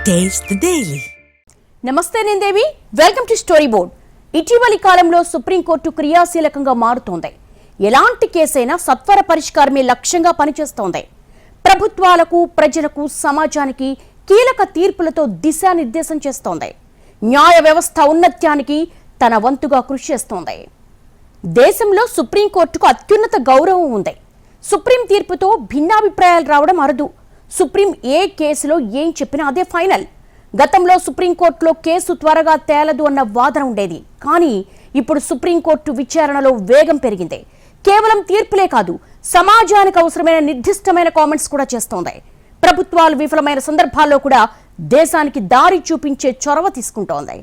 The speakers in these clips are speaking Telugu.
Taste the Daily. నమస్తే నేను దేవి, వెల్కమ్ టు స్టోరీ బోర్డ్. ఇటీవలి కాలంలో సుప్రీంకోర్టు క్రియాశీలకంగా మారుతోంది. ఎలాంటి కేసైనా సత్వర పరిష్కారమే లక్ష్యంగా పనిచేస్తోంది. ప్రభుత్వాలకు, ప్రజలకు, సమాజానికి కీలక తీర్పులతో దిశానిర్దేశం చేస్తోంది. న్యాయ వ్యవస్థ ఉన్నత్యానికి తన వంతుగా కృషి చేస్తోంది. దేశంలో సుప్రీంకోర్టుకు అత్యున్నత గౌరవం ఉంది. సుప్రీం తీర్పుతో భిన్నాభిప్రాయాలు రావడం అరుదు. సుప్రీం ఏ కేసులో ఏం చెప్పినా అదే ఫైనల్. గతంలో సుప్రీంకోర్టులో కేసు త్వరగా తేలదు అన్న వాదన ఉండేది. కానీ ఇప్పుడు సుప్రీంకోర్టు విచారణలో వేగం పెరిగింది. కేవలం తీర్పులే కాదు, సమాజానికి అవసరమైన నిర్దిష్టమైన కామెంట్స్ కూడా చేస్తోంది. ప్రభుత్వాలు విఫలమైన సందర్భాల్లో కూడా దేశానికి దారి చూపించే చొరవ తీసుకుంటోంది.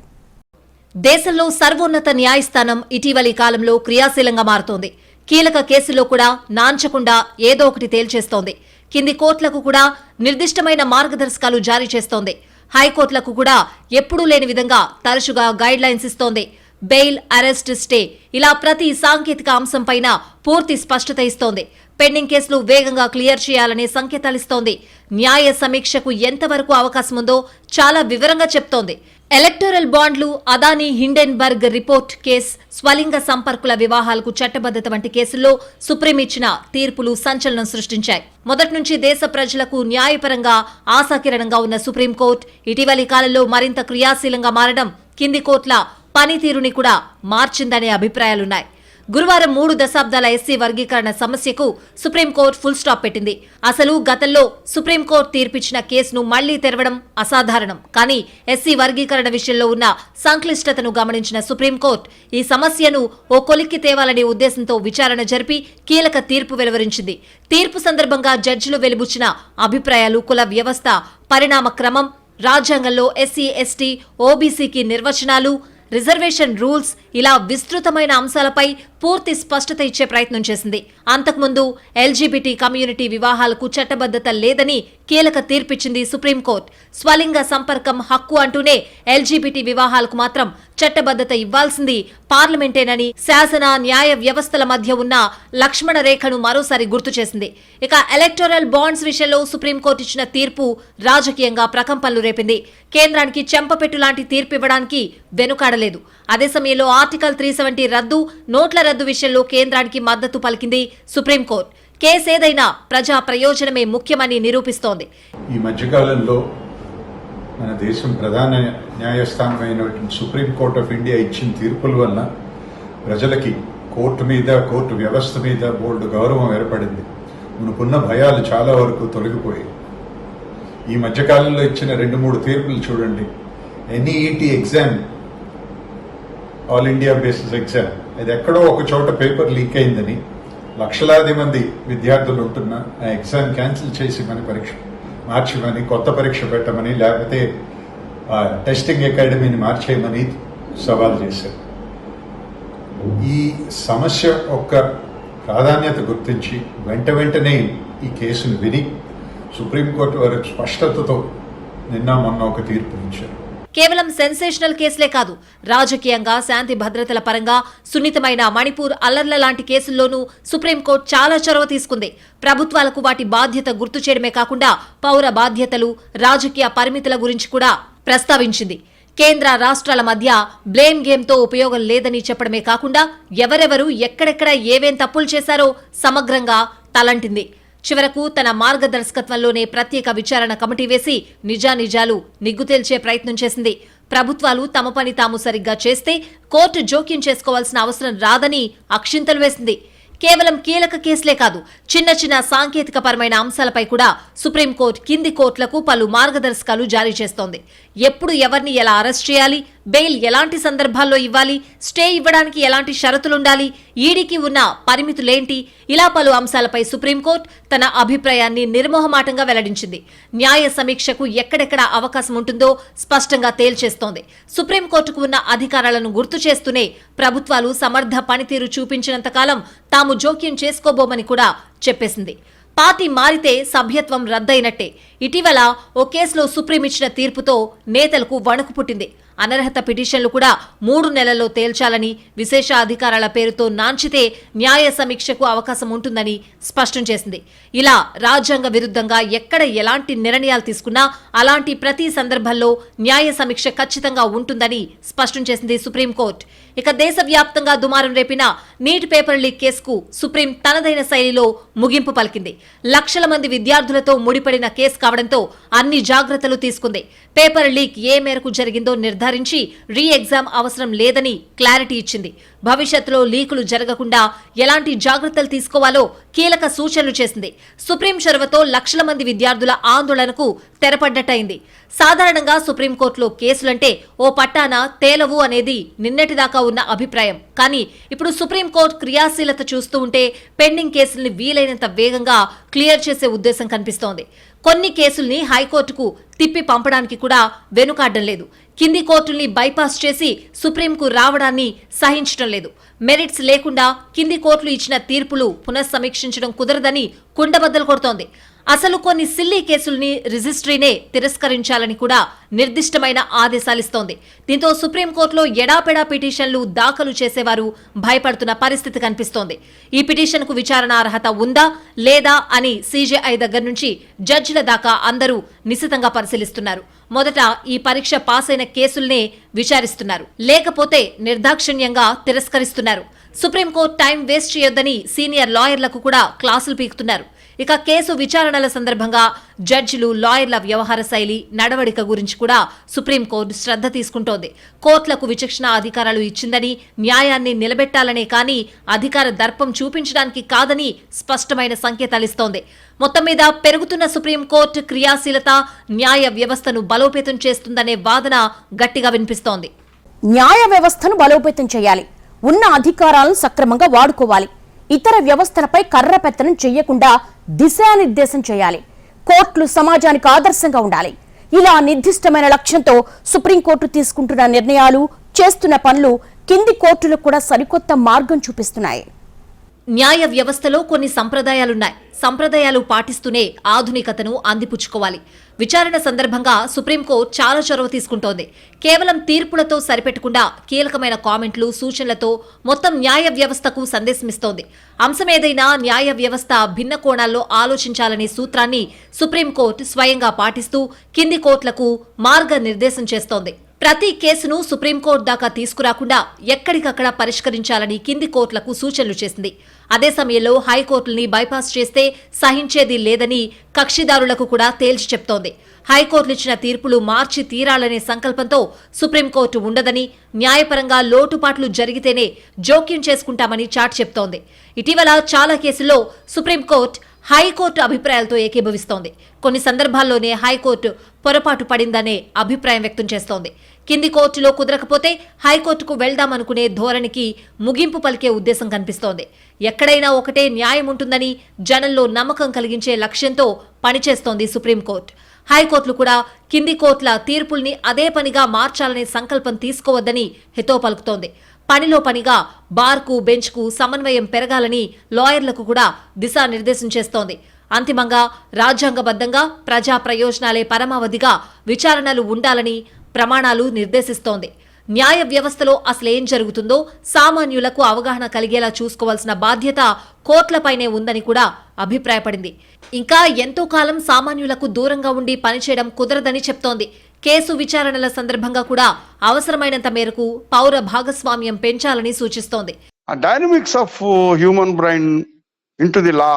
దేశంలో సర్వోన్నత న్యాయస్థానం ఇటీవలి కాలంలో క్రియాశీలంగా మారుతోంది. కీలక కేసులో కూడా నాంచకుండా ఏదో ఒకటి తేల్చేస్తోంది. కింది కోర్టులకు కూడా నిర్దిష్టమైన మార్గదర్శకాలు జారీ చేస్తోంది. హైకోర్టులకు కూడా ఎప్పుడూ లేని విధంగా తరచుగా గైడ్ లైన్స్ ఇస్తోంది. బెయిల్, అరెస్ట్, స్టే ఇలా ప్రతి సాంకేతిక అంశంపైన పూర్తి స్పష్టత ఇస్తోంది. పెండింగ్ కేసులు వేగంగా క్లియర్ చేయాలనే సంకేతాలిస్తోంది. న్యాయ సమీక్షకు ఎంతవరకు అవకాశం ఉందో చాలా వివరంగా చెప్తోంది. ఎలక్టోరల్ బాండ్లు, అదానీ హిండెన్బర్గ్ రిపోర్ట్ కేసు, స్వలింగ సంపర్కుల వివాహాలకు చట్టబద్దత వంటి కేసుల్లో సుప్రీం ఇచ్చిన తీర్పులు సంచలనం సృష్టించాయి. మొదటి నుంచి దేశ ప్రజలకు న్యాయపరంగా ఆశాకిరణంగా ఉన్న సుప్రీంకోర్టు ఇటీవలి కాలంలో మరింత క్రియాశీలంగా మారడం కింది కోర్టుల పనితీరుని కూడా మార్చిందనే అభిప్రాయాలున్నాయి. గురువారం 3 దశాబ్దాల ఎస్సీ వర్గీకరణ సమస్యకు సుప్రీంకోర్టు ఫుల్ స్టాప్ పెట్టింది. అసలు గతంలో సుప్రీంకోర్టు తీర్పిచ్చిన కేసును మళ్లీ తెరవడం అసాధారణం. కానీ ఎస్సీ వర్గీకరణ విషయంలో ఉన్న సంక్లిష్టతను గమనించిన సుప్రీంకోర్టు ఈ సమస్యను ఓ కొలిక్కి తేవాలనే ఉద్దేశంతో విచారణ జరిపి కీలక తీర్పు వెలువరించింది. తీర్పు సందర్భంగా జడ్జిలు వెలుబుచ్చిన అభిప్రాయాలు, కుల వ్యవస్థ పరిణామ క్రమం, రాజ్యాంగంలో ఎస్సీ, ఎస్టీ, ఓబీసీకి నిర్వచనాలు, రిజర్వేషన్ రూల్స్ ఇలా విస్తృతమైన అంశాలపై పూర్తి స్పష్టత ఇచ్చే ప్రయత్నం చేసింది. అంతకుముందు ఎల్జీబీటీ కమ్యూనిటీ వివాహాలకు చట్టబద్దత లేదని కీలక తీర్పిచ్చింది సుప్రీంకోర్టు. స్వలింగ సంపర్కం హక్కు అంటూనే ఎల్జీబీటీ వివాహాలకు మాత్రం చట్టబద్దత ఇవ్వాల్సింది పార్లమెంటేనని శాసన, న్యాయ వ్యవస్థల మధ్య ఉన్న లక్ష్మణ రేఖను మరోసారి గుర్తు చేసింది. ఇక ఎలక్టోరల్ బాండ్స్ విషయంలో సుప్రీంకోర్టు ఇచ్చిన తీర్పు రాజకీయంగా ప్రకంపనలు రేపింది. కేంద్రానికి చెంపపెట్టు లాంటి తీర్పు ఇవ్వడానికి వెనుకాడలేదు. అదే సమయంలో ఆర్టికల్ 370 రద్దు, నోట్ల రద్దు విషయంలో కేంద్రానికి మద్దతు పలికింది సుప్రీంకోర్టు. కేసేదైనా ప్రజా ప్రయోజనమే ముఖ్యమని నిరూపిస్తోంది. ఈ మధ్యకాలంలో మన దేశం ప్రధాన న్యాయస్థానమైన సుప్రీంకోర్టు ఆఫ్ ఇండియా ఇచ్చిన తీర్పుల వల్ల ప్రజలకి కోర్టు మీద, కోర్టు వ్యవస్థ మీద బోల్డ్ గౌరవం ఏర్పడింది. మనకున్న భయాలు చాలా వరకు తొలగిపోయాయి. ఈ మధ్యకాలంలో ఇచ్చిన 2-3 తీర్పులు చూడండి. NEET exam, all India basis exam, అది ఎక్కడో ఒక చోట పేపర్ లీక్ అయిందని లక్షలాది మంది విద్యార్థులు ఉంటున్న ఆ ఎగ్జామ్ క్యాన్సిల్ చేసి మన పరీక్ష మార్చమని, కొత్త పరీక్ష పెట్టమని, లేకపోతే టెస్టింగ్ అకాడమీని మార్చేయమని సవాల్ చేశారు. ఈ సమస్య యొక్క ప్రాధాన్యత గుర్తించి వెంటనే ఈ కేసును విని సుప్రీంకోర్టు వారి స్పష్టతతో నిన్న మొన్న ఒక తీర్పు ఇచ్చారు. కేవలం సెన్సేషనల్ కేసులే కాదు, రాజకీయంగా, శాంతి భద్రతల పరంగా సున్నితమైన మణిపూర్ అల్లర్ల లాంటి కేసుల్లోనూ సుప్రీంకోర్టు చాలా చొరవ తీసుకుంది. ప్రభుత్వాలకు వాటి బాధ్యత గుర్తు చేయడమే కాకుండా పౌర బాధ్యతలు, రాజకీయ పరిమితుల గురించి కూడా ప్రస్తావించింది. కేంద్ర రాష్ట్రాల మధ్య బ్లేమ్ గేమ్తో ఉపయోగం లేదని చెప్పడమే కాకుండా ఎవరెవరు ఎక్కడెక్కడ ఏవేం తప్పులు చేశారో సమగ్రంగా తలంటింది. చివరకు తన మార్గదర్శకత్వంలోనే ప్రత్యేక విచారణ కమిటీ వేసి నిజానిజాలు నిగ్గుతేల్చే ప్రయత్నం చేసింది. ప్రభుత్వాలు తమ పని తాము సరిగ్గా చేస్తే కోర్టు జోక్యం చేసుకోవాల్సిన అవసరం రాదని అక్షింతలు వేసింది. కేవలం కీలక కేసులే కాదు, చిన్న చిన్న సాంకేతిక పరమైన అంశాలపై కూడా సుప్రీంకోర్టు కింది కోర్టులకు పలు మార్గదర్శకాలు జారీ చేస్తోంది. ఎప్పుడు ఎవరిని ఎలా అరెస్ట్ చేయాలి, బెయిల్ ఎలాంటి సందర్భాల్లో ఇవ్వాలి, స్టే ఇవ్వడానికి ఎలాంటి షరతులుండాలి, ఈడీకి ఉన్న పరిమితులేంటి, ఇలా పలు అంశాలపై సుప్రీంకోర్టు తన అభిప్రాయాన్ని నిర్మోహమాటంగా వెల్లడించింది. న్యాయ సమీక్షకు ఎక్కడెక్కడ అవకాశం ఉంటుందో స్పష్టంగా తేల్చేస్తోంది. సుప్రీంకోర్టుకు ఉన్న అధికారాలను గుర్తు చేస్తూనే ప్రభుత్వాలు సమర్థ పనితీరు చూపించినంతకాలం తాము జోక్యం చేసుకోబోమని కూడా చెప్పేసింది. పార్టీ మారితే సభ్యత్వం రద్దయినట్టే. ఇటీవల ఓ కేసులో సుప్రీం ఇచ్చిన తీర్పుతో నేతలకు వణుకు పుట్టింది. అనర్హత పిటిషన్లు కూడా 3 నెలల్లో తేల్చాలని, విశేష అధికారాల పేరుతో నాంచితే న్యాయ సమీక్షకు అవకాశం ఉంటుందని స్పష్టం చేసింది. ఇలా రాజ్యాంగ విరుద్ధంగా ఎక్కడ ఎలాంటి నిర్ణయాలు తీసుకున్నా అలాంటి ప్రతి సందర్భంలో న్యాయ సమీక్ష ఖచ్చితంగా ఉంటుందని స్పష్టం చేసింది సుప్రీంకోర్టు. ఇక దేశవ్యాప్తంగా దుమారం రేపిన నీట్ పేపర్ లీక్ కేసుకు సుప్రీం తనదైన శైలిలో ముగింపు పలికింది. లక్షల మంది విద్యార్థులతో ముడిపడిన కేసు కావడంతో అన్ని జాగ్రత్తలు తీసుకుంది. పేపర్ లీక్ ఏ మేరకు జరిగిందో నిర్ధారించి రీ ఎగ్జామ్ అవసరం లేదని క్లారిటీ ఇచ్చింది. భవిష్యత్తులో లీకులు జరగకుండా ఎలాంటి జాగ్రత్తలు తీసుకోవాలో కీలక సూచనలు చేసింది. సుప్రీం చొరవతో లక్షల మంది విద్యార్థుల ఆందోళనకు తెరపడ్డట్టయింది. సాధారణంగా సుప్రీంకోర్టులో కేసులంటే ఓ పట్టాన తేలవు అనేది నిన్నటిదాకా ఉన్న అభిప్రాయం. కానీ ఇప్పుడు సుప్రీంకోర్టు క్రియాశీలత చూస్తూ ఉంటే పెండింగ్ కేసుల్ని వీలైనంత వేగంగా క్లియర్ చేసే ఉద్దేశం కనిపిస్తోంది. కొన్ని కేసుల్ని హైకోర్టుకు తిప్పి పంపడానికి కూడా వెనుకాడడం లేదు. కింది కోర్టుల్ని బైపాస్ చేసి సుప్రీంకు రావడాన్ని సహించడం లేదు. మెరిట్స్ లేకుండా కింది కోర్టులు ఇచ్చిన తీర్పులు పునఃసమీక్షించడం కుదరదని కుండబద్దలు కొడుతోంది. అసలు కొన్ని సిల్లీ కేసుల్ని రిజిస్ట్రీనే తిరస్కరించాలని కూడా నిర్దిష్టమైన ఆదేశాలిస్తోంది. దీంతో సుప్రీంకోర్టులో ఎడాపెడా పిటిషన్లు దాఖలు చేసేవారు భయపడుతున్న పరిస్థితి కనిపిస్తోంది. ఈ పిటిషన్కు విచారణ అర్హత ఉందా లేదా అని సీజేఐ దగ్గర నుంచి జడ్జిల దాకా అందరూ నిశితంగా పరిశీలిస్తున్నారు. మొదట ఈ పరీక్ష పాస్ అయిన కేసుల్నే విచారిస్తున్నారు, లేకపోతే నిర్దాక్షిణ్యంగా తిరస్కరిస్తున్నారు. సుప్రీంకోర్టు టైం వేస్ట్ చేయొద్దని సీనియర్ లాయర్లకు కూడా క్లాసులు పీకుతున్నారు. ఇక కేసు విచారణల సందర్భంగా జడ్జిలు, లాయర్ల వ్యవహార శైలి, నడవడిక గురించి కూడా సుప్రీంకోర్టు శ్రద్ధ తీసుకుంటోంది. కోర్టులకు విచక్షణ అధికారాలు ఇచ్చిందని, న్యాయాన్ని నిలబెట్టాలనే కానీ అధికార దర్పం చూపించడానికి కాదని స్పష్టమైన సంకేతాలిస్తోంది. మొత్తం మీద పెరుగుతున్న సుప్రీంకోర్టు క్రియాశీలత న్యాయ వ్యవస్థను బలోపేతం చేస్తుందనే వాదన గట్టిగా వినిపిస్తోంది. న్యాయ వ్యవస్థను బలోపేతం చేయాలి, ఉన్న అధికారాలను సక్రమంగా వాడుకోవాలి, ఇతర వ్యవస్థలపై కర్రపెత్తనం చేయకుండా దిశానిర్దేశం చేయాలి, కోర్టులు సమాజానికి ఆదర్శంగా ఉండాలి. ఇలా నిర్దిష్టమైన లక్ష్యంతో సుప్రీంకోర్టు తీసుకుంటున్న నిర్ణయాలు, చేస్తున్న పనులు కింది కోర్టులకు కూడా సరికొత్త మార్గం చూపిస్తున్నాయి. న్యాయ వ్యవస్థలో కొన్ని సంప్రదాయాలున్నాయి. సంప్రదాయాలు పాటిస్తూనే ఆధునికతను అందిపుచ్చుకోవాలి. విచారణ సందర్భంగా సుప్రీంకోర్టు చాలా చొరవ తీసుకుంటోంది. కేవలం తీర్పులతో సరిపెట్టకుండా కీలకమైన కామెంట్లు, సూచనలతో మొత్తం న్యాయ వ్యవస్థకు సందేశమిస్తోంది. అంశమేదైనా న్యాయ వ్యవస్థ భిన్న కోణాల్లో ఆలోచించాలనే సూత్రాన్ని సుప్రీంకోర్టు స్వయంగా పాటిస్తూ కింది కోర్టులకు మార్గనిర్దేశం చేస్తోంది. ప్రతి కేసును సుప్రీంకోర్టు దాకా తీసుకురాకుండా ఎక్కడికక్కడ పరిష్కరించాలని కింది కోర్టులకు సూచనలు చేసింది. అదే సమయంలో హైకోర్టుల్ని బైపాస్ చేస్తే సహించేది లేదని కక్షిదారులకు కూడా తేల్చి చెప్తోంది. హైకోర్టులు ఇచ్చిన తీర్పులు మార్చి తీరాలనే సంకల్పంతో సుప్రీంకోర్టు ఉండదని, న్యాయపరంగా లోటుపాట్లు జరిగితేనే జోక్యం చేసుకుంటామని చాటి చెప్తోంది. ఇటీవల చాలా కేసుల్లో సుప్రీంకోర్టు హైకోర్టు అభిప్రాయాలతో ఏకీభవిస్తోంది. కొన్ని సందర్భాల్లోనే హైకోర్టు పొరపాటు పడిందనే అభిప్రాయం వ్యక్తం చేస్తోంది. కింది కోర్టులో కుదరకపోతే హైకోర్టుకు వెళ్దామనుకునే ధోరణికి ముగింపు పలికే ఉద్దేశం కనిపిస్తోంది. ఎక్కడైనా ఒకటే న్యాయం ఉంటుందని జనంలో నమ్మకం కలిగించే లక్ష్యంతో పనిచేస్తోంది సుప్రీంకోర్టు. హైకోర్టులు కూడా కింది కోర్టుల తీర్పుల్ని అదే పనిగా మార్చాలనే సంకల్పం తీసుకోవద్దని హితవు పలుకుతోంది. పనిలో పనిగా బార్కు, బెంచ్కు సమన్వయం పెరగాలని లాయర్లకు కూడా దిశానిర్దేశం చేస్తోంది. అంతిమంగా రాజ్యాంగబద్ధంగా ప్రజా ప్రయోజనాలే పరమావధిగా విచారణలు ఉండాలని ప్రమాణాలు నిర్దేశిస్తోంది. న్యాయ వ్యవస్థలో అసలేం జరుగుతుందో సామాన్యులకు అవగాహన కలిగేలా చూసుకోవాల్సిన బాధ్యత కోర్టులపైనే ఉందని కూడా అభిప్రాయపడింది. ఇంకా ఎంతో కాలం సామాన్యులకు దూరంగా ఉండి పనిచేయడం కుదరదని చెప్తోంది. కేసు విచారణల సందర్భంగా కూడా అవసరమైనంత మేరకు పౌర భాగస్వామ్యం పెంచాలని సూచిస్తోంది. Dynamics of human brain into the law,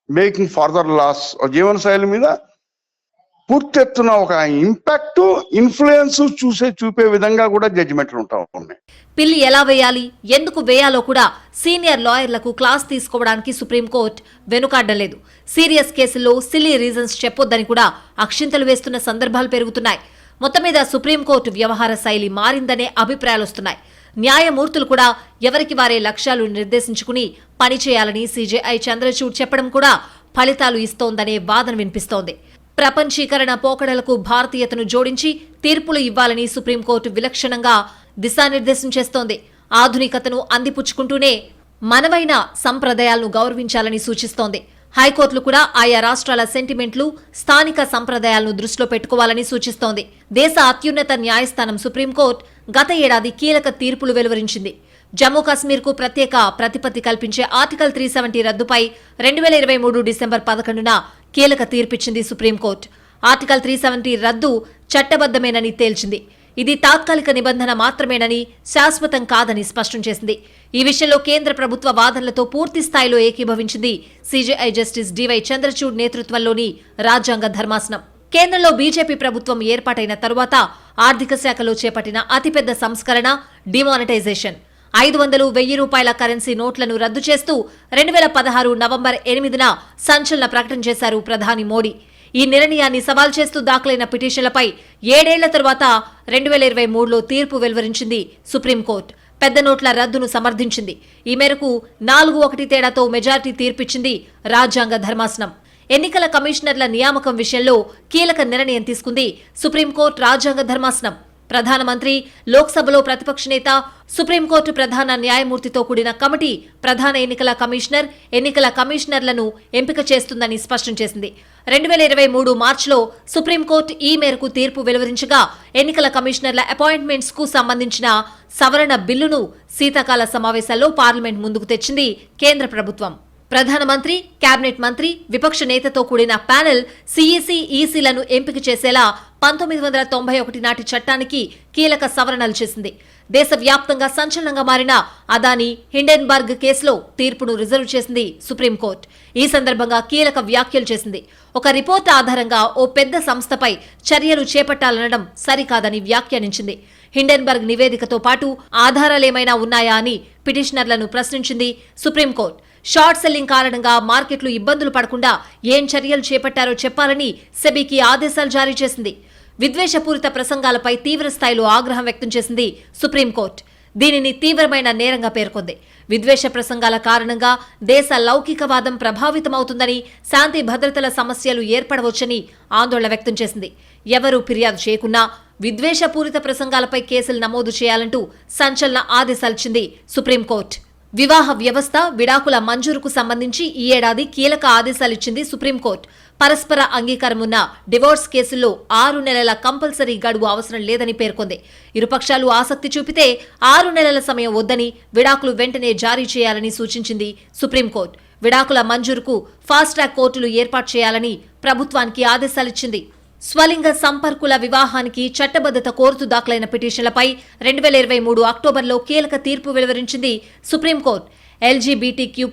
making further laws జీవన శైలి మీద పూర్తి ఎత్తున ఒక ఇంపాక్ట్, ఇన్ఫ్లుయెన్స్ చూపే విధంగా కూడా జడ్జిమెంట్లు ఉంటా ఉన్నాయి. పిల్లి ఎలా వేయాలి, ఎందుకు వేయాలో కూడా సీనియర్ లాయర్లకు క్లాస్ తీసుకోవడానికి సుప్రీంకోర్టు వెనుకాడలేదు. సీరియస్ కేసుల్లో సిల్లీ రీజన్స్ చెప్పొద్దని కూడా అక్షింతలు వేస్తున్న సందర్భాలు పెరుగుతున్నాయి. మొత్తం మీద సుప్రీంకోర్టు వ్యవహార శైలి మారిందనే అభిప్రాయాలొస్తున్నాయి. న్యాయమూర్తులు కూడా ఎవరికి వారే లక్ష్యాలు నిర్దేశించుకుని పనిచేయాలని సీజేఐ చంద్రచూడ్ చెప్పడం కూడా ఫలితాలు ఇస్తోందనే వాదన వినిపిస్తోంది. ప్రపంచీకరణ పోకడలకు భారతీయతను జోడించి తీర్పులు ఇవ్వాలని సుప్రీంకోర్టు విలక్షణంగా దిశానిర్దేశం చేస్తోంది. ఆధునికతను అందిపుచ్చుకుంటూనే మనవైన సంప్రదాయాలను గౌరవించాలని సూచిస్తోంది. హైకోర్టులు కూడా ఆయా రాష్ట్రాల సెంటిమెంట్లు, స్థానిక సంప్రదాయాలను దృష్టిలో పెట్టుకోవాలని సూచిస్తోంది. దేశ అత్యున్నత న్యాయస్థానం సుప్రీంకోర్టు గత ఏడాది కీలక తీర్పులు వెలువరించింది. జమ్మూ కాశ్మీర్కు ప్రత్యేక ప్రతిపత్తి కల్పించే ఆర్టికల్ 370 రద్దుపై 2023 డిసెంబర్ 11న కీలక తీర్పిచ్చింది సుప్రీంకోర్టు. ఆర్టికల్ 370 రద్దు చట్టబద్దమేనని తేల్చింది. ఇది తాత్కాలిక నిబంధన మాత్రమేనని, శాశ్వతం కాదని స్పష్టం చేసింది. ఈ విషయంలో కేంద్ర ప్రభుత్వ వాదనలతో పూర్తి స్థాయిలో ఏకీభవించింది సీజేఐ జస్టిస్ డివై చంద్రచూడ్ నేతృత్వంలోని రాజ్యాంగ ధర్మాసనం. కేంద్రంలో బీజేపీ ప్రభుత్వం ఏర్పాటైన తరువాత ఆర్థిక శాఖలో చేపట్టిన అతిపెద్ద సంస్కరణ డిమానిటైజేషన్. 500-1000 రూపాయల కరెన్సీ నోట్లను రద్దు చేస్తూ 2016 నవంబర్ 8న సంచలన ప్రకటన చేశారు ప్రధాని మోడీ. ఈ నిర్ణయాన్ని సవాల్ చేస్తూ దాఖలైన పిటిషన్లపై 7 ఏళ్ల తరువాత 2023లో తీర్పు వెలువరించింది సుప్రీంకోర్టు. పెద్ద నోట్ల రద్దును సమర్థించింది. ఈ మేరకు 4-1 తేడాతో మెజార్టీ తీర్పిచ్చింది రాజ్యాంగ ధర్మాసనం. ఎన్నికల కమిషనర్ల నియామకం విషయంలో కీలక నిర్ణయం తీసుకుంది సుప్రీంకోర్టు రాజ్యాంగ ధర్మాసనం. ప్రధానమంత్రి, లోక్సభలో ప్రతిపక్ష నేత, సుప్రీంకోర్టు ప్రధాన న్యాయమూర్తితో కూడిన కమిటీ ప్రధాన ఎన్నికల కమిషనర్, ఎన్నికల కమిషనర్లను ఎంపిక చేస్తుందని స్పష్టం చేసింది. 2023 మార్చిలో సుప్రీంకోర్టు ఈ మేరకు తీర్పు వెలువరించగా ఎన్నికల కమిషనర్ల అపాయింట్మెంట్స్ కు సంబంధించిన సవరణ బిల్లును శీతాకాల సమావేశాల్లో పార్లమెంట్ ముందుకు తెచ్చింది కేంద్ర ప్రభుత్వం. ప్రధానమంత్రి, కేబినెట్ మంత్రి, విపక్ష నేతతో కూడిన ప్యానెల్ సీఈసీ, ఈసీలను ఎంపిక చేసేలా 1991 నాటి చట్టానికి కీలక సవరణలు చేసింది. దేశవ్యాప్తంగా సంచలనంగా మారిన అదానీ, హిండెన్బర్గ్ కేసులో తీర్పును రిజర్వ్ చేసింది సుప్రీంకోర్టు. ఈ సందర్భంగా కీలక వ్యాఖ్యలు చేసింది. ఒక రిపోర్టు ఆధారంగా ఓ పెద్ద సంస్థపై చర్యలు చేపట్టాలనడం సరికాదని వ్యాఖ్యానించింది. హిండెన్బర్గ్ నివేదికతో పాటు ఆధారాలేమైనా ఉన్నాయా అని పిటిషనర్లను ప్రశ్నించింది సుప్రీంకోర్టు. షార్ట్ సెల్లింగ్ కారణంగా మార్కెట్లు ఇబ్బందులు పడకుండా ఏం చర్యలు చేపట్టారో చెప్పాలని సెబీకి ఆదేశాలు జారీ చేసింది. విద్వేషపూరిత ప్రసంగాలపై తీవ్ర స్థాయిలో ఆగ్రహం వ్యక్తం చేసింది సుప్రీంకోర్టు. దీనిని తీవ్రమైన నేరంగా పేర్కొంది. విద్వేష ప్రసంగాల కారణంగా దేశ లౌకికవాదం ప్రభావితమవుతుందని, శాంతి భద్రతల సమస్యలు ఏర్పడవచ్చని ఆందోళన వ్యక్తం చేసింది. ఎవరూ ఫిర్యాదు చేయకున్నా విద్వేషపూరిత ప్రసంగాలపై కేసులు నమోదు చేయాలంటూ సంచలన ఆదేశాలిచ్చింది సుప్రీంకోర్టు. వివాహ వ్యవస్థ, విడాకుల మంజూరుకు సంబంధించి ఈ ఏడాది కీలక ఆదేశాలిచ్చింది సుప్రీంకోర్టు. పరస్పర అంగీకారం ఉన్న డివోర్స్ కేసుల్లో 6 నెలల కంపల్సరీ గడువు అవసరం లేదని పేర్కొంది. ఇరుపక్షాలు ఆసక్తి చూపితే 6 నెలల సమయం వద్దని, విడాకులు వెంటనే జారీ చేయాలని సూచించింది సుప్రీంకోర్టు. విడాకుల మంజూరుకు ఫాస్ట్ ట్రాక్ కోర్టులు ఏర్పాటు చేయాలని ప్రభుత్వానికి ఆదేశాలిచ్చింది. స్వలింగ సంపర్కుల వివాహానికి చట్టబద్ధత కోరుతూ దాఖలైన పిటిషన్లపై 2023 అక్టోబర్లో కీలక తీర్పు వెలువరించింది సుప్రీంకోర్టు. LGBTQ+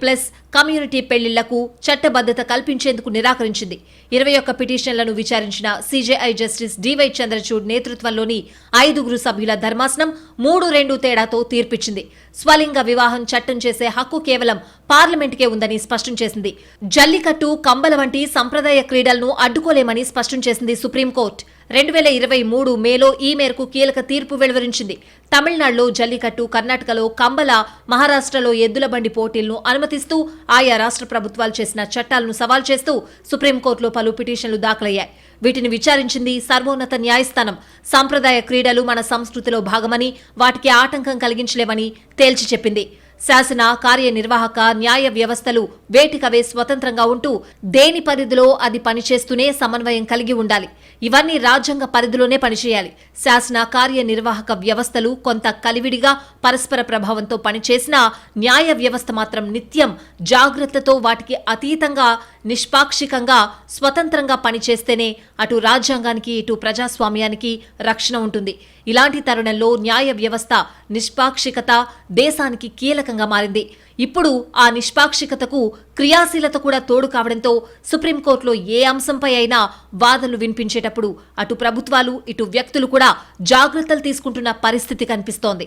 కమ్యూనిటీ పెళ్లిళ్లకు చట్టబద్ధత కల్పించేందుకు నిరాకరించింది. 21 పిటిషన్లను విచారించిన సీజేఐ జస్టిస్ డివై చంద్రచూడ్ నేతృత్వంలోని 5 సభ్యుల ధర్మాసనం 3-2 తేడాతో తీర్పిచ్చింది. స్వలింగ వివాహం చట్టం చేసే హక్కు కేవలం పార్లమెంటుకే ఉందని స్పష్టం చేసింది. జల్లికట్టు, కంబల వంటి సంప్రదాయ క్రీడలను అడ్డుకోలేమని స్పష్టం చేసింది సుప్రీంకోర్టు. 2023 మేలో ఈ మేరకు కీలక తీర్పు వెలువరించింది. తమిళనాడులో జల్లికట్టు, కర్ణాటకలో కంబల, మహారాష్ట్రలో ఎద్దుల బండి పోటీలను అనుమతిస్తూ ఆయా రాష్ట్ర ప్రభుత్వాలు చేసిన చట్టాలను సవాల్ చేస్తూ సుప్రీంకోర్టులో పలు పిటిషన్లు దాఖలయ్యాయి. వీటిని విచారించింది సర్వోన్నత న్యాయస్థానం. సాంప్రదాయ క్రీడలు మన సంస్కృతిలో భాగమని, వాటికి ఆటంకం కలిగించలేమని తేల్చి చెప్పింది. శాసన, కార్యనిర్వాహక, న్యాయ వ్యవస్థలు వేటికవే స్వతంత్రంగా ఉంటూ దేని పరిధిలో అది పనిచేస్తూనే సమన్వయం కలిగి ఉండాలి. ఇవన్నీ రాజ్యాంగ పరిధిలోనే పనిచేయాలి. శాసన, కార్యనిర్వాహక వ్యవస్థలు కొంత కలివిడిగా పరస్పర ప్రభావంతో పనిచేసినా న్యాయ వ్యవస్థ మాత్రం నిత్యం జాగ్రత్తతో వాటికి అతీతంగా, నిష్పాక్షికంగా, స్వతంత్రంగా పనిచేస్తేనే అటు రాజ్యాంగానికి, ఇటు ప్రజాస్వామ్యానికి రక్షణ ఉంటుంది. ఇలాంటి తరుణంలో న్యాయ వ్యవస్థ నిష్పాక్షికత దేశానికి కీలకంగా మారింది. ఇప్పుడు ఆ నిష్పాక్షికతకు క్రియాశీలత కూడా తోడు కావడంతో సుప్రీంకోర్టులో ఏ అంశంపై అయినా వాదనలు వినిపించేటప్పుడు అటు ప్రభుత్వాలు, ఇటు వ్యక్తులు కూడా జాగ్రత్తలు తీసుకుంటున్న పరిస్థితి కనిపిస్తోంది.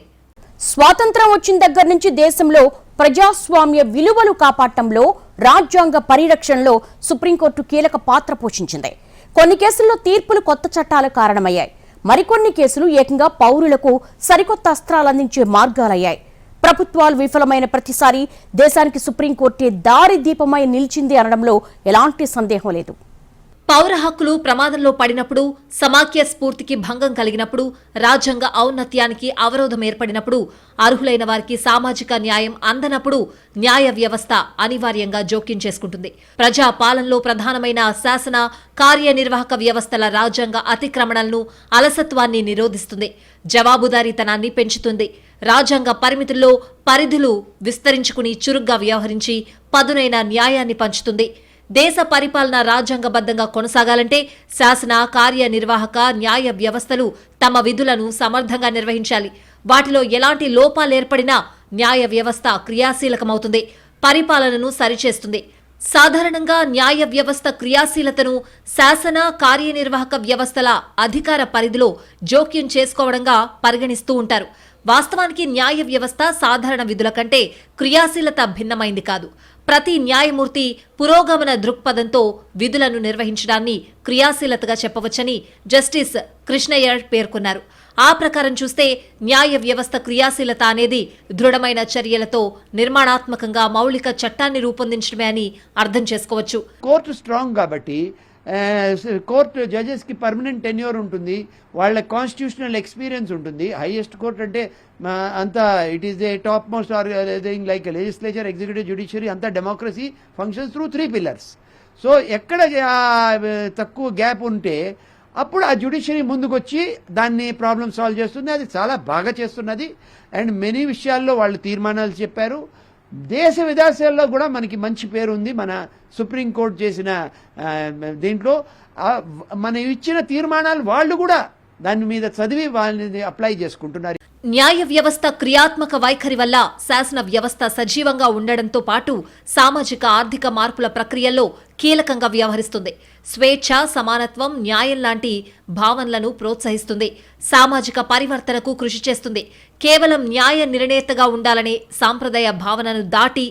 స్వాతంత్రం వచ్చిన దగ్గర నుంచి దేశంలో ప్రజాస్వామ్య విలువలు కాపాడటంలో, రాజ్యాంగ పరిరక్షణలో సుప్రీంకోర్టు కీలక పాత్ర పోషించింది. కొన్ని కేసుల్లో తీర్పులు కొత్త చట్టాల కారణమయ్యాయి. మరికొన్ని కేసులు ఏకంగా పౌరులకు సరికొత్త అస్త్రాలు అందించే మార్గాలయ్యాయి. ప్రభుత్వాలు విఫలమైన ప్రతిసారి దేశానికి సుప్రీంకోర్టే దారి దీపమై నిలిచింది అనడంలో ఎలాంటి సందేహం లేదు. పౌర హక్కులు ప్రమాదంలో పడినప్పుడు, సమాఖ్య స్ఫూర్తికి భంగం కలిగినప్పుడు, రాజ్యాంగ ఔన్నత్యానికి అవరోధం ఏర్పడినప్పుడు, అర్హులైన వారికి సామాజిక న్యాయం అందనప్పుడు న్యాయ వ్యవస్థ అనివార్యంగా జోక్యం చేసుకుంటుంది. ప్రజా పాలనలో ప్రధానమైన శాసన, కార్యనిర్వాహక వ్యవస్థల రాజ్యాంగ అతిక్రమణలను, అలసత్వాన్ని నిరోధిస్తుంది. జవాబుదారీతనాన్ని పెంచుతుంది. రాజ్యాంగ పరిమితుల్లో పరిధులు విస్తరించుకుని చురుగ్గా వ్యవహరించి పదునైన న్యాయాన్ని పంచుతుంది. దేశ పరిపాలన రాజ్యాంగబద్ధంగా కొనసాగాలంటే శాసన, కార్యనిర్వాహక, న్యాయ వ్యవస్థలు తమ విధులను సమర్థంగా నిర్వహించాలి. వాటిలో ఎలాంటి లోపాలేర్పడినా న్యాయ వ్యవస్థ క్రియాశీలకమవుతుంది, పరిపాలనను సరిచేస్తుంది. సాధారణంగా న్యాయ వ్యవస్థ క్రియాశీలతను శాసన, కార్యనిర్వాహక వ్యవస్థల అధికార పరిధిలో జోక్యం చేసుకోవడంగా పరిగణిస్తూ ఉంటారు. వాస్తవానికి న్యాయ వ్యవస్థ సాధారణ విధుల కంటే క్రియాశీలత భిన్నమైంది కాదు. ప్రతి న్యాయమూర్తి పురోగమన దృక్పథంతో విధులను నిర్వహించడాన్ని క్రియాశీలతగా చెప్పవచ్చని జస్టిస్ కృష్ణయ్యర్ పేర్కొన్నారు. ఆ ప్రకారం చూస్తే న్యాయ వ్యవస్థ క్రియాశీలత అనేది దృఢమైన చర్యలతో నిర్మాణాత్మకంగా మౌలిక చట్టాన్ని రూపొందించడమే అని అర్థం చేసుకోవచ్చు. కోర్టు స్ట్రాంగ్ కాబట్టి కోర్టు జడ్జెస్కి పర్మనెంట్ టెన్యూర్ ఉంటుంది, వాళ్ళ కాన్స్టిట్యూషనల్ ఎక్స్పీరియన్స్ ఉంటుంది. హైయెస్ట్ కోర్ట్ అంటే అంతా it is the top most organising like legislature, executive, judiciary, అంతా democracy functions through 3 pillars. So ఎక్కడ తక్కువ గ్యాప్ ఉంటే అప్పుడు ఆ జ్యుడిషియరీ ముందుకొచ్చి దాన్ని ప్రాబ్లమ్ సాల్వ్ చేస్తుంది. అది చాలా బాగా చేస్తున్నది. అండ్ మెనీ విషయాల్లో వాళ్ళు తీర్మానాలు చెప్పారు. దేశ విదేశాల్లో కూడా మనకి మంచి పేరు ఉంది. మన సుప్రీంకోర్టు చేసిన దీంట్లో మనం ఇచ్చిన తీర్మానాలు వాళ్ళు కూడా దాని మీద చదివి వాళ్ళని అప్లై చేసుకుంటున్నారు. న్యాయ వ్యవస్థ క్రియాత్మక వైఖరి వల్ల శాసన వ్యవస్థ సజీవంగా ఉండడంతో పాటు సామాజిక, ఆర్థిక మార్పుల ప్రక్రియల్లో కీలకంగా వ్యవహరిస్తుంది. స్వేచ్ఛ, సమానత్వం, న్యాయం లాంటి భావనలను ప్రోత్సహిస్తుంది. సామాజిక పరివర్తనకు కృషి చేస్తుంది. కేవలం న్యాయ నిర్ణేతగా ఉండాలనే సాంప్రదాయ భావనను దాటి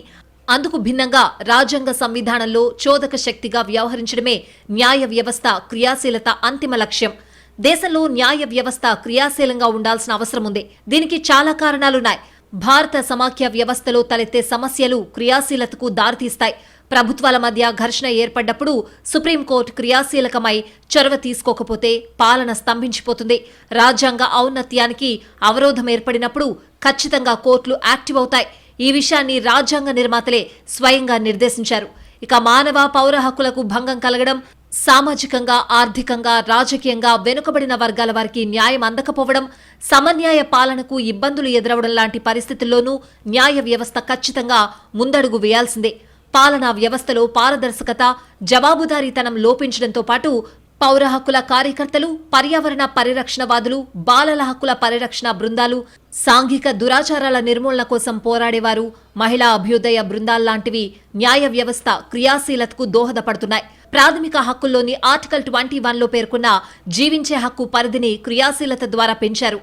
అందుకు భిన్నంగా రాజ్యాంగ సంవిధానంలో చోదక శక్తిగా వ్యవహరించడమే న్యాయ వ్యవస్థ క్రియాశీలత అంతిమ లక్ష్యం. దేశంలో న్యాయ వ్యవస్థ క్రియాశీలంగా ఉండాల్సిన అవసరం ఉంది. దీనికి చాలా కారణాలున్నాయి. భారత సమాఖ్య వ్యవస్థలో తలెత్తే సమస్యలు క్రియాశీలతకు దారితీస్తాయి. ప్రభుత్వాల మధ్య ఘర్షణ ఏర్పడ్డప్పుడు సుప్రీంకోర్టు క్రియాశీలకమై చొరవ తీసుకోకపోతే పాలన స్తంభించిపోతుంది. రాజ్యాంగ ఔన్నత్యానికి అవరోధం ఏర్పడినప్పుడు ఖచ్చితంగా కోర్టులు యాక్టివ్ అవుతాయి. ఈ విషయాన్ని రాజ్యాంగ నిర్మాతలే స్వయంగా నిర్దేశించారు. ఇక మానవ, పౌర హక్కులకు భంగం కలగడం, సామాజికంగా, ఆర్థికంగా, రాజకీయంగా వెనుకబడిన వర్గాల వారికి న్యాయం అందకపోవడం, సమన్యాయ పాలనకు ఇబ్బందులు ఎదురవడం లాంటి పరిస్థితుల్లోనూ న్యాయ వ్యవస్థ ఖచ్చితంగా ముందడుగు వేయాల్సిందే. పాలనా వ్యవస్థలో పారదర్శకత, జవాబుదారీతనం లోపించడంతో పాటు పౌర హక్కుల కార్యకర్తలు, పర్యావరణ పరిరక్షణవాదులు, బాలల హక్కుల పరిరక్షణ బృందాలు, సాంఘిక దురాచారాల నిర్మూలన కోసం పోరాడేవారు, మహిళా అభ్యుదయ బృందాల్లాంటివి న్యాయ వ్యవస్థ క్రియాశీలతకు దోహదపడుతున్నాయి. ప్రాథమిక హక్కుల్లోని ఆర్టికల్ 21లో పేర్కొన్న జీవించే హక్కు పరిధిని క్రియాశీలత ద్వారా పెంచారు.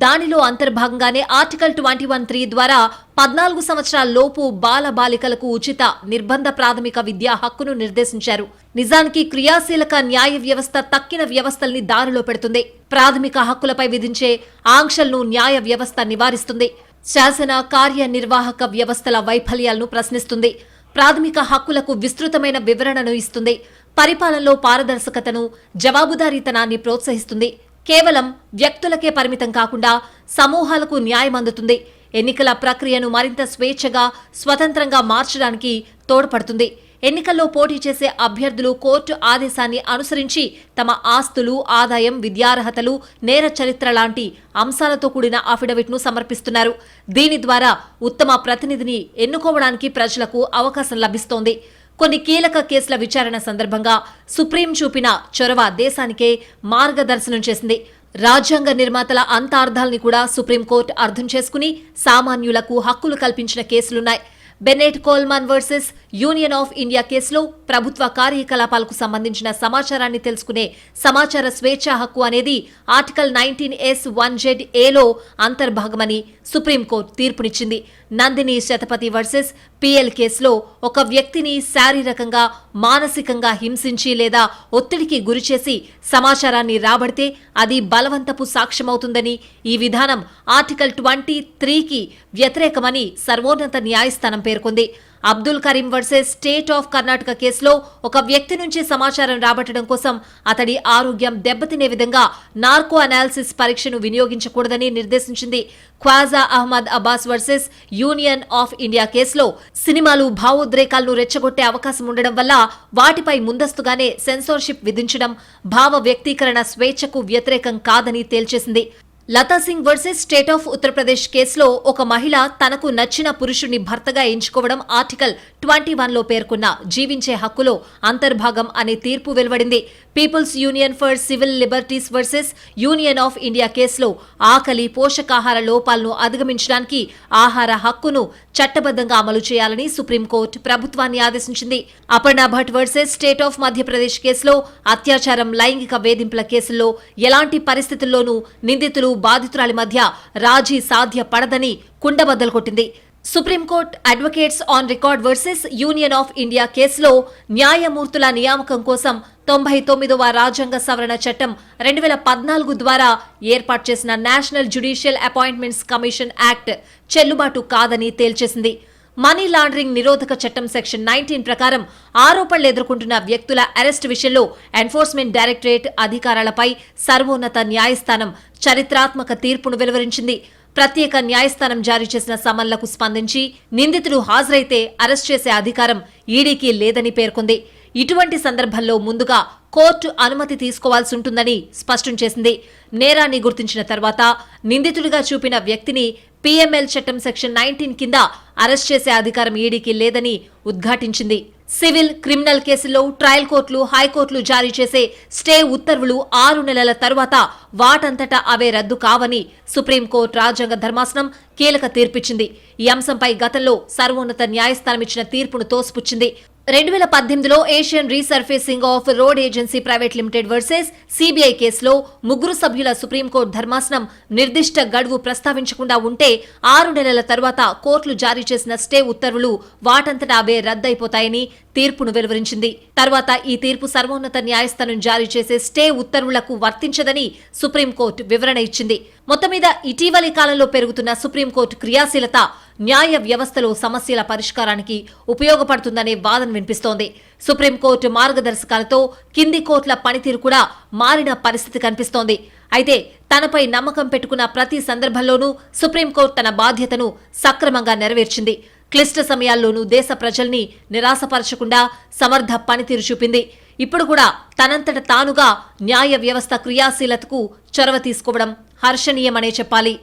దానిలో అంతర్భాగంగానే ఆర్టికల్ 21(3) ద్వారా 14 సంవత్సరాల లోపు బాల బాలికలకు ఉచిత నిర్బంధ ప్రాథమిక విద్యా హక్కును నిర్దేశించారు. నిజానికి క్రియాశీలక న్యాయ వ్యవస్థ తక్కిన వ్యవస్థల్ని దారిలో పెడుతుంది. ప్రాథమిక హక్కులపై విధించే ఆంక్షలను న్యాయ వ్యవస్థ నివారిస్తుంది. శాసన, కార్యనిర్వాహక వ్యవస్థల వైఫల్యాలను ప్రశ్నిస్తుంది. ప్రాథమిక హక్కులకు విస్తృతమైన వివరణను ఇస్తుంది. పరిపాలనలో పారదర్శకతను, జవాబుదారీతనాన్ని ప్రోత్సహిస్తుంది. కేవలం వ్యక్తులకే పరిమితం కాకుండా సమూహాలకు న్యాయం అందుతుంది. ఎన్నికల ప్రక్రియను మరింత స్వేచ్ఛగా, స్వతంత్రంగా మార్చడానికి తోడ్పడుతుంది. ఎన్నికల్లో పోటీ చేసే అభ్యర్థులు కోర్టు ఆదేశాన్ని అనుసరించి తమ ఆస్తులు, ఆదాయం, విద్యార్హతలు, నేర చరిత్ర లాంటి అంశాలతో కూడిన అఫిడవిట్ను సమర్పిస్తున్నారు. దీని ద్వారా ఉత్తమ ప్రతినిధిని ఎన్నుకోవడానికి ప్రజలకు అవకాశం లభిస్తోంది. కొన్ని కీలక కేసుల విచారణ సందర్భంగా సుప్రీం చూపిన చొరవ దేశానికే మార్గదర్శనం చేసింది. రాజ్యాంగ నిర్మాతల అంతార్థాల్ని కూడా సుప్రీంకోర్టు అర్థం చేసుకుని సామాన్యులకు హక్కులు కల్పించిన కేసులున్నాయి. Bennett Coleman versus union of India కేసులో ప్రభుత్వ కార్యకలాపాలకు సంబంధించిన సమాచారాన్ని తెలుసుకునే సమాచార స్వేచ్ఛా హక్కు అనేది ఆర్టికల్ 19(1)(a)లో అంతర్భాగమని సుప్రీంకోర్టు తీర్పునిచ్చింది. నందిని శతపథి వర్సెస్ పిఎల్ కేసులో ఒక వ్యక్తిని శారీరకంగా, మానసికంగా హింసించి లేదా ఒత్తిడికి గురిచేసి సమాచారాన్ని రాబడితే అది బలవంతపు సాక్ష్యమవుతుందని, ఈ విధానం ఆర్టికల్ 23కి వ్యతిరేకమని సర్వోన్నత న్యాయస్థానం పేర్కొంది. Abdul Karim versus state of Karnataka కేసులో ఒక వ్యక్తి నుంచి సమాచారం రాబట్టడం కోసం అతడి ఆరోగ్యం దెబ్బతినే విధంగా నార్కో అనాలిసిస్ పరీక్షను వినియోగించకూడదని నిర్దేశించింది. Khwaja Ahmad Abbas versus union of India కేసులో సినిమాలు భావోద్రేకాలను రెచ్చగొట్టే అవకాశం ఉండడం వల్ల వాటిపై ముందస్తుగానే సెన్సార్షిప్ విధించడం భావ వ్యక్తీకరణ స్వేచ్ఛకు వ్యతిరేకం కాదని తేల్చేసింది. Lata Singh versus state of Uttar Pradesh కేసులో ఒక మహిళ తనకు నచ్చిన పురుషుణ్ణి భర్తగా ఎంచుకోవడం ఆర్టికల్ 21లో పేర్కొన్న జీవించే హక్కులో అంతర్భాగం అనే తీర్పు వెలువడింది. People's union for civil liberties versus union of India కేసులో ఆకలి, పోషకాహార లోపాలను అధిగమించడానికి ఆహార హక్కును చట్టబద్దంగా అమలు చేయాలని సుప్రీంకోర్టు ప్రభుత్వాన్ని ఆదేశించింది. Aparna Bhat versus state of Madhya Pradesh కేసులో అత్యాచారం, లైంగిక వేధింపుల కేసుల్లో ఎలాంటి పరిస్థితుల్లోనూ నిందితులు, బాధితురాలి మధ్య రాజీ సాధ్యపడదని కుండబద్దలు కొట్టింది. Supreme court advocates on record versus union of India కేసులో న్యాయమూర్తుల నియామకం కోసం 99వ రాజ్యాంగ సవరణ చట్టం 2014 ద్వారా ఏర్పాటు చేసిన national judicial appointments commission act చెల్లుబాటు కాదని తేల్చేసింది. మనీ లాండరింగ్ నిరోధక చట్టం సెక్షన్ 19 ప్రకారం ఆరోపణలు ఎదుర్కొంటున్న వ్యక్తుల అరెస్టు విషయంలో ఎన్ఫోర్స్మెంట్ డైరెక్టరేట్ అధికారాలపై సర్వోన్నత న్యాయస్థానం చరిత్రాత్మక తీర్పును వెలువరించింది. ప్రత్యేక న్యాయస్థానం జారీ చేసిన సమన్లకు స్పందించి నిందితుడు హాజరైతే అరెస్ట్ చేసే అధికారం ఈడీకి లేదని పేర్కొంది. ఇటువంటి సందర్భంలో ముందుగా కోర్టు అనుమతి తీసుకోవాల్సి ఉంటుందని స్పష్టం చేసింది. నేరాన్ని గుర్తించిన తర్వాత నిందితుడిగా చూపిన వ్యక్తిని పీఎంఎల్ చట్టం సెక్షన్ 19 కింద అరెస్ట్ చేసే అధికారం ఈడీకి లేదని ఉద్ఘాటించింది. సివిల్, క్రిమినల్ కేసుల్లో ట్రయల్ కోర్టులు, హైకోర్టులు జారీ చేసే స్టే ఉత్తర్వులు 6 నెలల తరువాత వాటంతటా అవే రద్దు కావని సుప్రీంకోర్టు రాజ్యాంగ ధర్మాసనం కీలక తీర్పిచ్చింది. ఈ అంశంపై గతంలో సర్వోన్నత న్యాయస్థానం ఇచ్చిన తీర్పును తోసిపుచ్చింది. 2018లో Asian resurfacing of road agency private limited versus CBI కేసులో 3 సభ్యుల సుప్రీంకోర్టు ధర్మాసనం నిర్దిష్ట గడువు ప్రస్తావించకుండా ఉంటే 6 నెలల తర్వాత కోర్టులు జారీ చేసిన స్టే ఉత్తర్వులు వాటంతటా అవే రద్దయిపోతాయని తీర్పును వెలువరించింది. తర్వాత ఈ తీర్పు సర్వోన్నత న్యాయస్థానం జారీ చేసే స్టే ఉత్తర్వులకు వర్తించదని సుప్రీంకోర్టు వివరణ ఇచ్చింది. మొత్తం మీద ఇటీవలి కాలంలో పెరుగుతున్న సుప్రీంకోర్టు క్రియాశీలత న్యాయ వ్యవస్థలో సమస్యల పరిష్కారానికి ఉపయోగపడుతుందనే వాదన వినిపిస్తోంది. సుప్రీంకోర్టు మార్గదర్శకాలతో కింది కోర్టుల పనితీరు కూడా మారిన పరిస్థితి కనిపిస్తోంది. అయితే తనపై నమ్మకం పెట్టుకున్న ప్రతి సందర్భంలోనూ సుప్రీంకోర్టు తన బాధ్యతను సక్రమంగా నెరవేర్చింది. క్లిష్ట సమయాల్లోనూ దేశ ప్రజల్ని నిరాశపరచకుండా సమర్థ పనితీరు చూపింది. ఇప్పుడు కూడా తనంతట తానుగా న్యాయ వ్యవస్థ క్రియాశీలతకు చొరవ తీసుకోవడం హర్షణీయమనే చెప్పాలి.